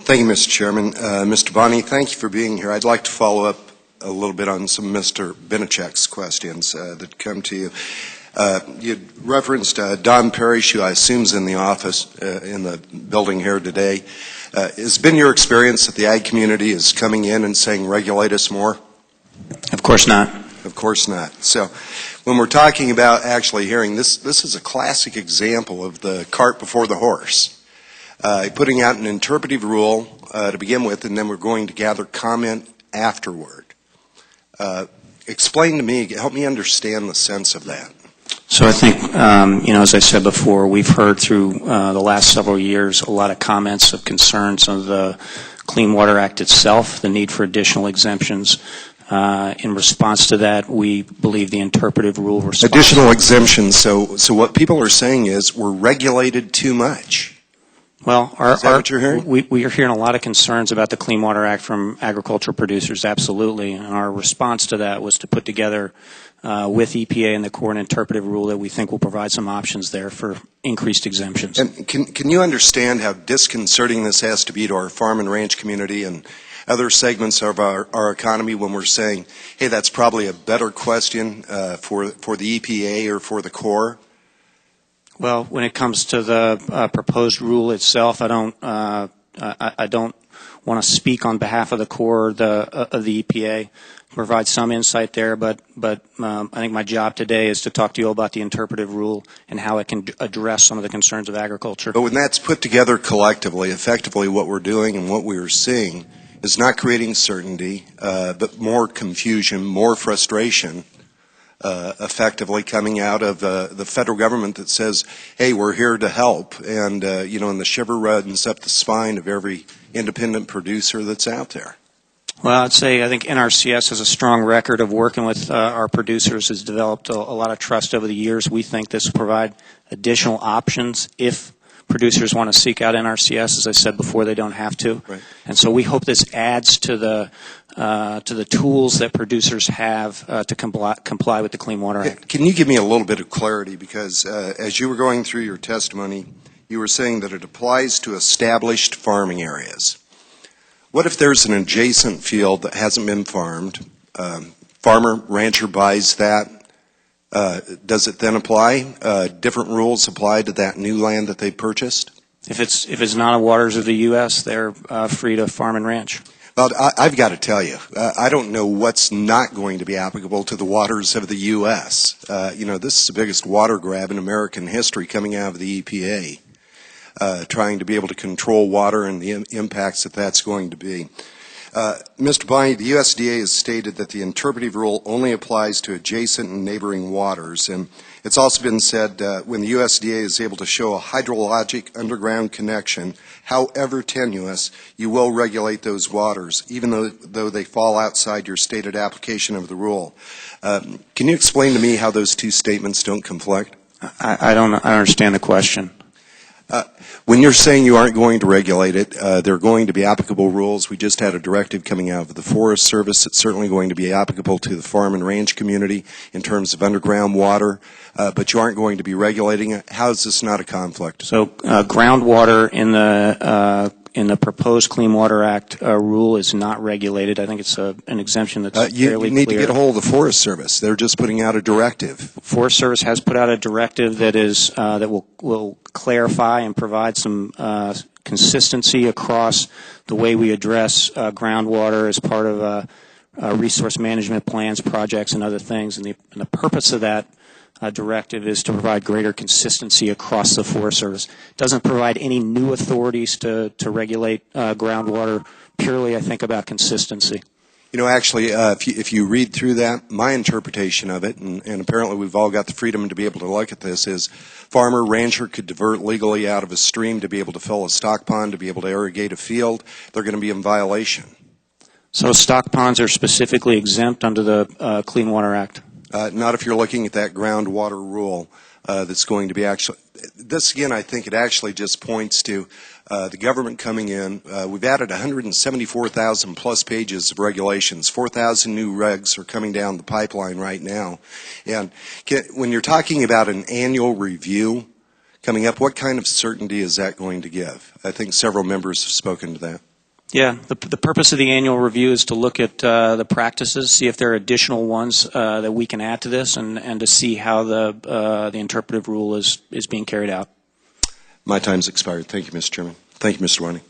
Thank you, Mr. Chairman. Mr. Bonnie, thank you for being here. I'd like to follow up a little bit on some of Mr. Benichek's questions that come to you. You referenced Don Parrish, who I assume is in the office, in the building here today. Has it been your experience that the ag community is coming in and saying, regulate us more? Of course not. Of course not. So when we're talking about actually hearing, this is a classic example of the cart before the horse. Putting out an interpretive rule to begin with, and then we're going to gather comment afterward. Explain to me, help me understand the sense of that. So I think, as I said before, we've heard through the last several years a lot of comments of concerns of the Clean Water Act itself, the need for additional exemptions. In response to that, we believe the interpretive rule responds. Additional exemptions. So what people are saying is we're regulated too much. Well, is that what you're hearing? We are hearing a lot of concerns about the Clean Water Act from agriculture producers, absolutely. And our response to that was to put together with EPA and the Corps an interpretive rule that we think will provide some options there for increased exemptions. And can you understand how disconcerting this has to be to our farm and ranch community and other segments of our economy when we're saying, hey, that's probably a better question for the EPA or for the Corps? Well, when it comes to the proposed rule itself, I don't want to speak on behalf of the Corps or of the EPA. Provide some insight there, but I think my job today is to talk to you about the interpretive rule and how it can address some of the concerns of agriculture. But when that's put together collectively, effectively what we're doing and what we're seeing is not creating certainty, but more confusion, more frustration. Effectively coming out of the federal government that says, hey, we're here to help, and and the shiver runs up the spine of every independent producer that's out there. Well, I'd say I think NRCS has a strong record of working with our producers, has developed a lot of trust over the years. We think this will provide additional options if producers want to seek out NRCS. As I said before, they don't have to. Right. And so we hope this adds to the tools that producers have to comply with the Clean Water Act. Can you give me a little bit of clarity? Because as you were going through your testimony, you were saying that it applies to established farming areas. What if there's an adjacent field that hasn't been farmed? Farmer, rancher buys that. Does it then apply? Different rules apply to that new land that they purchased? If it's not in waters of the U.S., they're free to farm and ranch. Well, I've got to tell you, I don't know what's not going to be applicable to the waters of the U.S. This is the biggest water grab in American history coming out of the EPA, trying to be able to control water and the impacts that that's going to be. Mr. Bonnie, the USDA has stated that the interpretive rule only applies to adjacent and neighboring waters, and it's also been said when the USDA is able to show a hydrologic underground connection, however tenuous, you will regulate those waters, even though they fall outside your stated application of the rule. Can you explain to me how those two statements don't conflict? I don't understand the question. When you're saying you aren't going to regulate it, there are going to be applicable rules. We just had a directive coming out of the Forest Service. It's certainly going to be applicable to the farm and ranch community in terms of underground water, but you aren't going to be regulating it. How is this not a conflict? So groundwater in the proposed Clean Water Act rule is not regulated. I think it's an exemption that's fairly clear. You need to get a hold of the Forest Service. They're just putting out a directive. Forest Service has put out a directive that will clarify and provide some consistency across the way we address groundwater as part of resource management plans, projects, and other things. And the purpose of that directive is to provide greater consistency across the Forest Service. It doesn't provide any new authorities to regulate groundwater, purely, I think, about consistency. You know, actually, if you read through that, my interpretation of it, and apparently we've all got the freedom to be able to look at this, is farmer, rancher could divert legally out of a stream to be able to fill a stock pond, to be able to irrigate a field. They're going to be in violation. So stock ponds are specifically exempt under the Clean Water Act? Not if you're looking at that groundwater rule that's going to be actually. This, again, I think it actually just points to the government coming in. We've added 174,000 plus pages of regulations. 4,000 new regs are coming down the pipeline right now. And when you're talking about an annual review coming up, what kind of certainty is that going to give? I think several members have spoken to that. Yeah, the purpose of the annual review is to look at the practices, see if there are additional ones that we can add to this, and to see how the interpretive rule is being carried out. My time's expired. Thank you, Mr. Chairman. Thank you, Mr. Bonnie.